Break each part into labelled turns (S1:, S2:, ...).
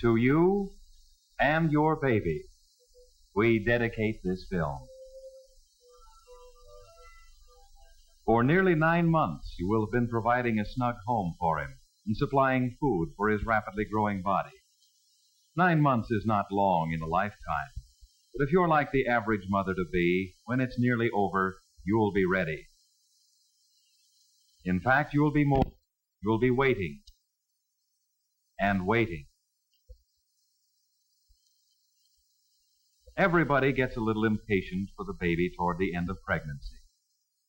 S1: To you and your baby, we dedicate this film. For nearly 9 months, you will have been providing a snug home for him and supplying food for his rapidly growing body. 9 months is not long in a lifetime, but if you're like the average mother-to-be, when it's nearly over, you'll be ready. In fact, you'll be waiting and waiting. Everybody gets a little impatient for the baby toward the end of pregnancy.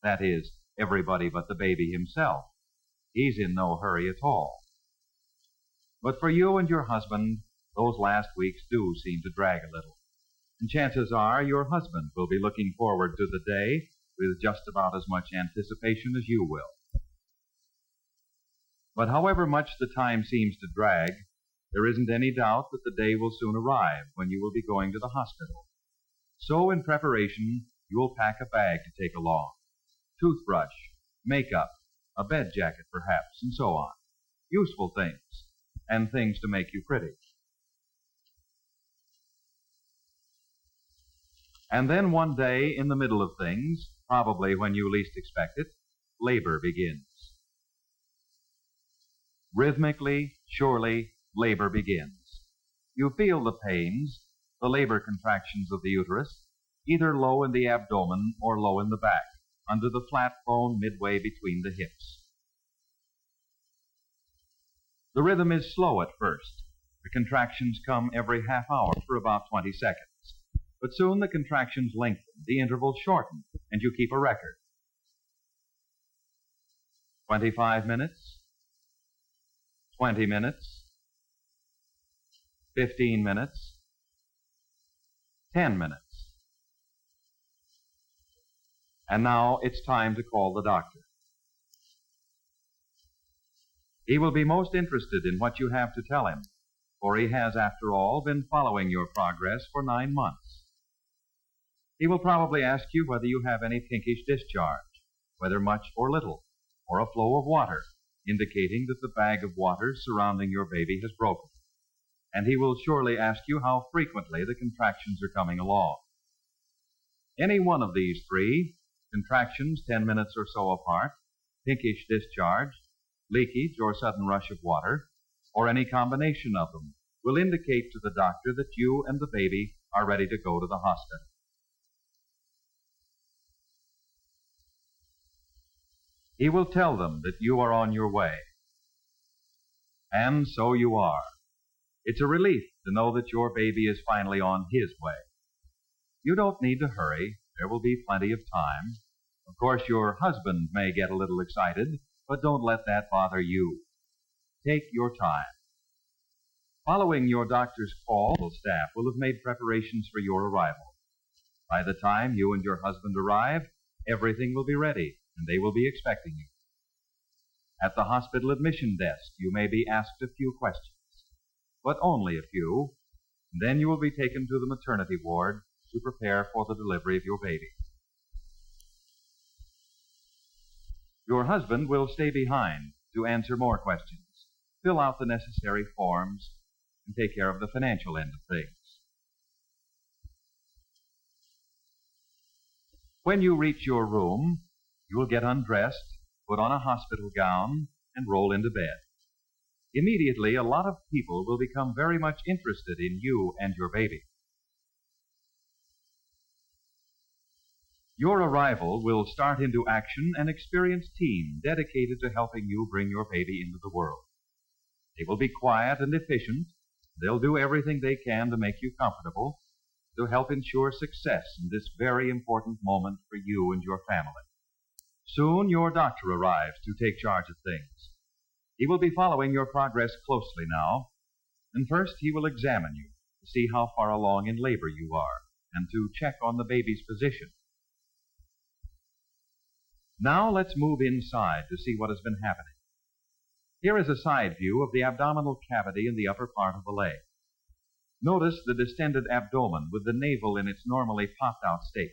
S1: That is, everybody but the baby himself. He's in no hurry at all. But for you and your husband, those last weeks do seem to drag a little. And chances are your husband will be looking forward to the day with just about as much anticipation as you will. But however much the time seems to drag, there isn't any doubt that the day will soon arrive when you will be going to the hospital. So in preparation, you will pack a bag to take along. Toothbrush, makeup, a bed jacket perhaps, and so on. Useful things, and things to make you pretty. And then one day, in the middle of things, probably when you least expect it, labor begins. Rhythmically, surely, labor begins. You feel the pains, the labor contractions of the uterus, either low in the abdomen or low in the back, under the flat bone midway between the hips. The rhythm is slow at first. The contractions come every half hour for about 20 seconds. But soon the contractions lengthen, the intervals shorten, and you keep a record. 25 minutes, 20 minutes, 15 minutes, 10 minutes. And now it's time to call the doctor. He will be most interested in what you have to tell him, for he has, after all, been following your progress for 9 months. He will probably ask you whether you have any pinkish discharge, whether much or little, or a flow of water, indicating that the bag of water surrounding your baby has broken. And he will surely ask you how frequently the contractions are coming along. Any one of these three, contractions 10 minutes or so apart, pinkish discharge, leakage or sudden rush of water, or any combination of them, will indicate to the doctor that you and the baby are ready to go to the hospital. He will tell them that you are on your way. And so you are. It's a relief to know that your baby is finally on his way. You don't need to hurry. There will be plenty of time. Of course, your husband may get a little excited, but don't let that bother you. Take your time. Following your doctor's call, the staff will have made preparations for your arrival. By the time you and your husband arrive, everything will be ready, and they will be expecting you. At the hospital admission desk, you may be asked a few questions, but only a few, and then you will be taken to the maternity ward to prepare for the delivery of your baby. Your husband will stay behind to answer more questions, fill out the necessary forms, and take care of the financial end of things. When you reach your room, you will get undressed, put on a hospital gown, and roll into bed. Immediately, a lot of people will become very much interested in you and your baby. Your arrival will start into action an experienced team dedicated to helping you bring your baby into the world. They will be quiet and efficient. They'll do everything they can to make you comfortable, to help ensure success in this very important moment for you and your family. Soon your doctor arrives to take charge of things. He will be following your progress closely now, and first he will examine you to see how far along in labor you are and to check on the baby's position. Now let's move inside to see what has been happening. Here is a side view of the abdominal cavity in the upper part of the leg. Notice the distended abdomen with the navel in its normally popped-out state.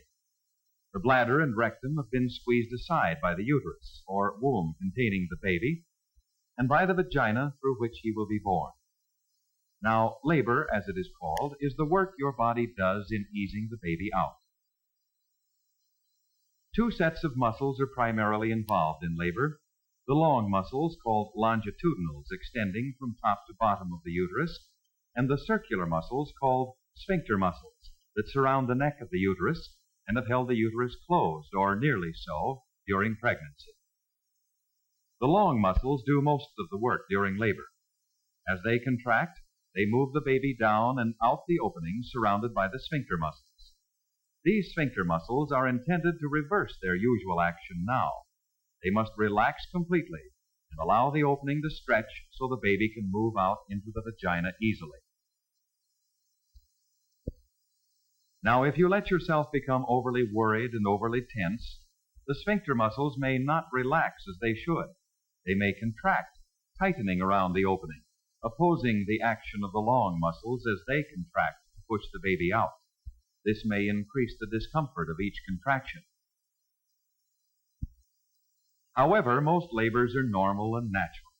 S1: The bladder and rectum have been squeezed aside by the uterus, or womb containing the baby, and by the vagina through which he will be born. Now, labor, as it is called, is the work your body does in easing the baby out. Two sets of muscles are primarily involved in labor. The long muscles, called longitudinals, extending from top to bottom of the uterus, and the circular muscles, called sphincter muscles, that surround the neck of the uterus and have held the uterus closed, or nearly so, during pregnancy. The long muscles do most of the work during labor. As they contract, they move the baby down and out the opening surrounded by the sphincter muscles. These sphincter muscles are intended to reverse their usual action now. They must relax completely and allow the opening to stretch so the baby can move out into the vagina easily. Now, if you let yourself become overly worried and overly tense, the sphincter muscles may not relax as they should. They may contract, tightening around the opening, opposing the action of the long muscles as they contract to push the baby out. This may increase the discomfort of each contraction. However, most labors are normal and natural,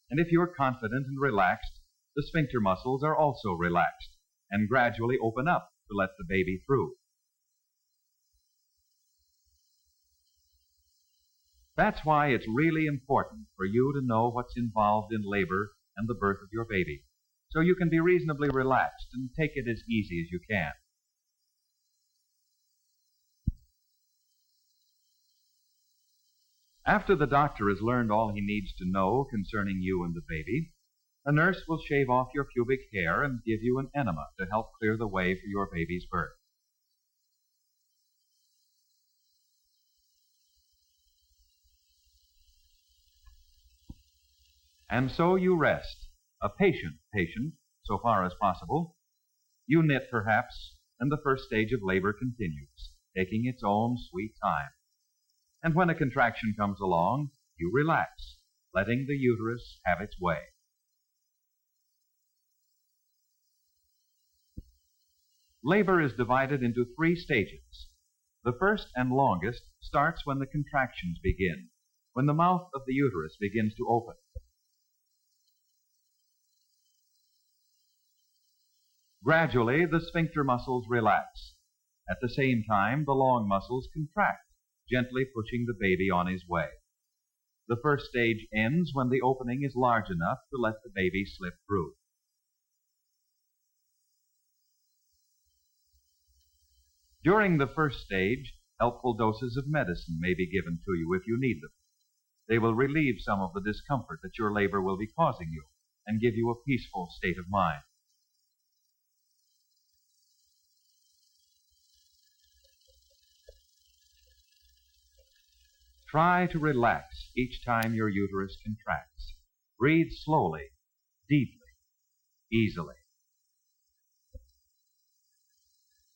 S1: and if you're confident and relaxed, the sphincter muscles are also relaxed and gradually open up to let the baby through. That's why it's really important for you to know what's involved in labor and the birth of your baby, so you can be reasonably relaxed and take it as easy as you can. After the doctor has learned all he needs to know concerning you and the baby, a nurse will shave off your pubic hair and give you an enema to help clear the way for your baby's birth. And so you rest, a patient so far as possible. You knit perhaps, and the first stage of labor continues, taking its own sweet time. And when a contraction comes along, you relax, letting the uterus have its way. Labor is divided into 3 stages. The first and longest starts when the contractions begin, when the mouth of the uterus begins to open. Gradually, the sphincter muscles relax. At the same time, the long muscles contract, gently pushing the baby on his way. The first stage ends when the opening is large enough to let the baby slip through. During the first stage, helpful doses of medicine may be given to you if you need them. They will relieve some of the discomfort that your labor will be causing you and give you a peaceful state of mind. Try to relax each time your uterus contracts. Breathe slowly, deeply, easily.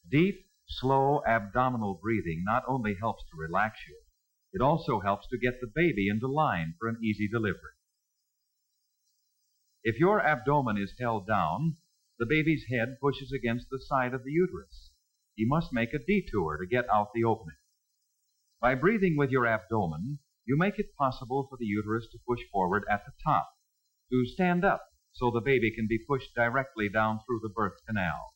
S1: Deep, slow abdominal breathing not only helps to relax you, it also helps to get the baby into line for an easy delivery. If your abdomen is held down, the baby's head pushes against the side of the uterus. He must make a detour to get out the opening. By breathing with your abdomen, you make it possible for the uterus to push forward at the top, to stand up so the baby can be pushed directly down through the birth canal.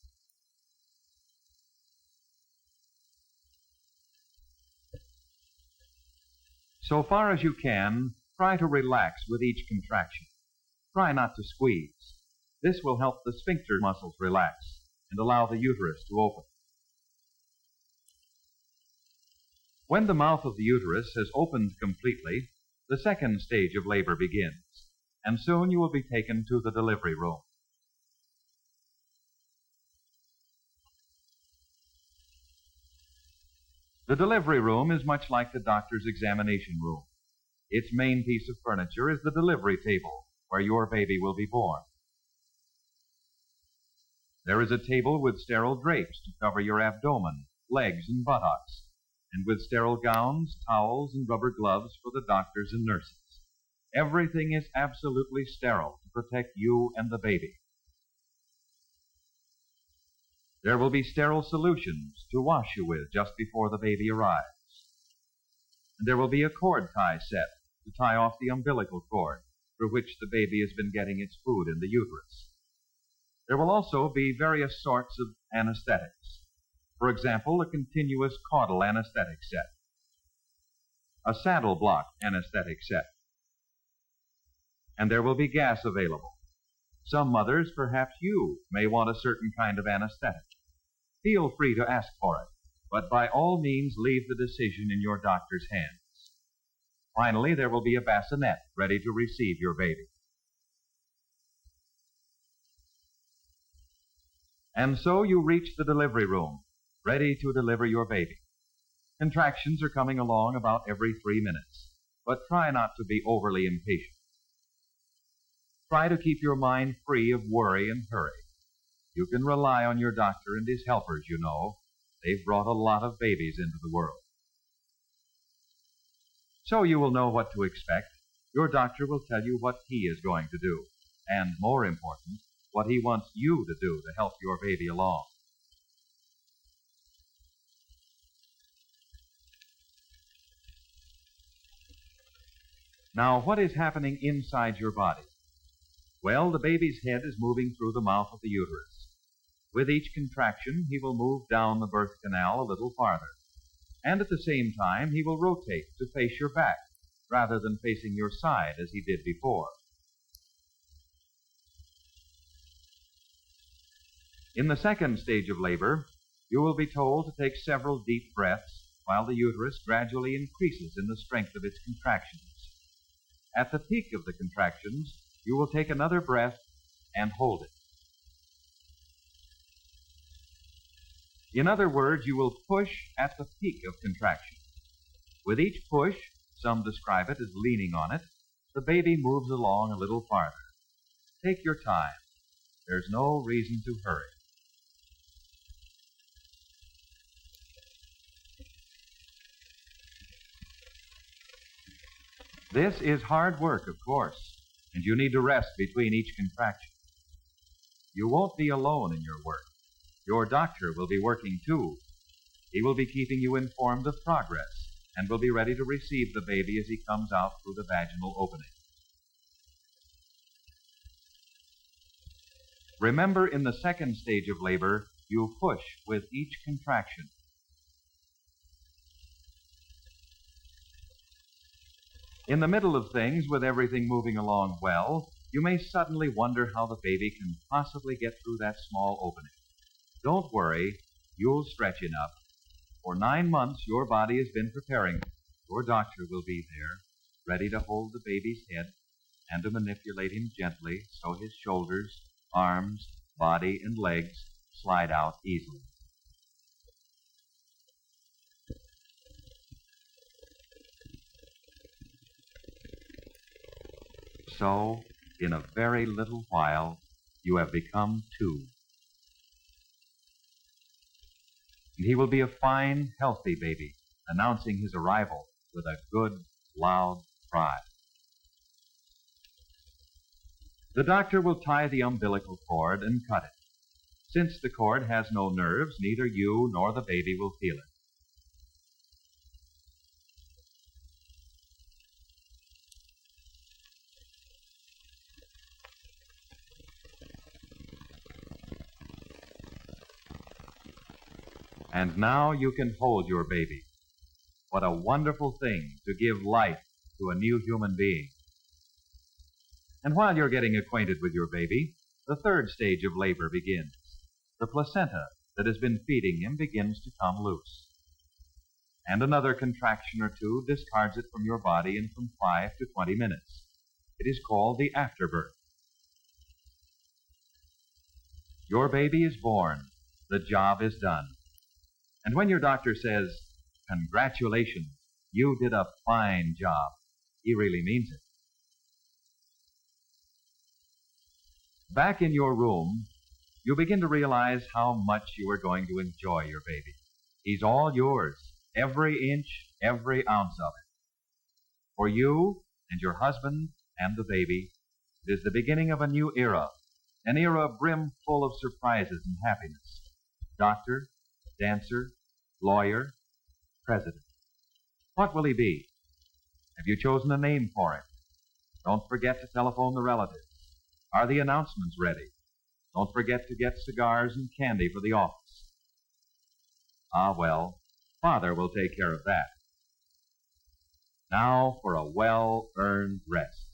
S1: So far as you can, try to relax with each contraction. Try not to squeeze. This will help the sphincter muscles relax and allow the uterus to open. When the mouth of the uterus has opened completely, the second stage of labor begins, and soon you will be taken to the delivery room. The delivery room is much like the doctor's examination room. Its main piece of furniture is the delivery table, where your baby will be born. There is a table with sterile drapes to cover your abdomen, legs, and buttocks, and with sterile gowns, towels, and rubber gloves for the doctors and nurses. Everything is absolutely sterile to protect you and the baby. There will be sterile solutions to wash you with just before the baby arrives. And there will be a cord tie set to tie off the umbilical cord through which the baby has been getting its food in the uterus. There will also be various sorts of anesthetics. For example, a continuous caudal anesthetic set, a saddle block anesthetic set, and there will be gas available. Some mothers, perhaps you, may want a certain kind of anesthetic. Feel free to ask for it, but by all means leave the decision in your doctor's hands. Finally, there will be a bassinet ready to receive your baby. And so you reach the delivery room, ready to deliver your baby. Contractions are coming along about every 3 minutes, but try not to be overly impatient. Try to keep your mind free of worry and hurry. You can rely on your doctor and his helpers, you know. They've brought a lot of babies into the world. So you will know what to expect. Your doctor will tell you what he is going to do, and more important, what he wants you to do to help your baby along. Now, what is happening inside your body? Well, the baby's head is moving through the mouth of the uterus. With each contraction, he will move down the birth canal a little farther. And at the same time, he will rotate to face your back, rather than facing your side as he did before. In the second stage of labor, you will be told to take several deep breaths while the uterus gradually increases in the strength of its contractions. At the peak of the contractions, you will take another breath and hold it. In other words, you will push at the peak of contraction. With each push, some describe it as leaning on it, the baby moves along a little farther. Take your time. There's no reason to hurry. This is hard work, of course, and you need to rest between each contraction. You won't be alone in your work. Your doctor will be working too. He will be keeping you informed of progress and will be ready to receive the baby as he comes out through the vaginal opening. Remember, in the second stage of labor, you push with each contraction. In the middle of things, with everything moving along well, you may suddenly wonder how the baby can possibly get through that small opening. Don't worry, you'll stretch enough. For 9 months, your body has been preparing. Your doctor will be there, ready to hold the baby's head and to manipulate him gently so his shoulders, arms, body, and legs slide out easily. So, in a very little while, you have become 2. And he will be a fine, healthy baby, announcing his arrival with a good, loud cry. The doctor will tie the umbilical cord and cut it. Since the cord has no nerves, neither you nor the baby will feel it. And now you can hold your baby. What a wonderful thing to give life to a new human being. And while you're getting acquainted with your baby, the third stage of labor begins. The placenta that has been feeding him begins to come loose. And another contraction or two discards it from your body in from 5 to 20 minutes. It is called the afterbirth. Your baby is born. The job is done. And when your doctor says, "Congratulations, you did a fine job," he really means it. Back in your room, you begin to realize how much you are going to enjoy your baby. He's all yours, every inch, every ounce of it. For you and your husband and the baby, it is the beginning of a new era, an era brimful of surprises and happiness. Doctor, dancer, lawyer, president. What will he be? Have you chosen a name for him? Don't forget to telephone the relatives. Are the announcements ready? Don't forget to get cigars and candy for the office. Ah, well, Father will take care of that. Now for a well-earned rest.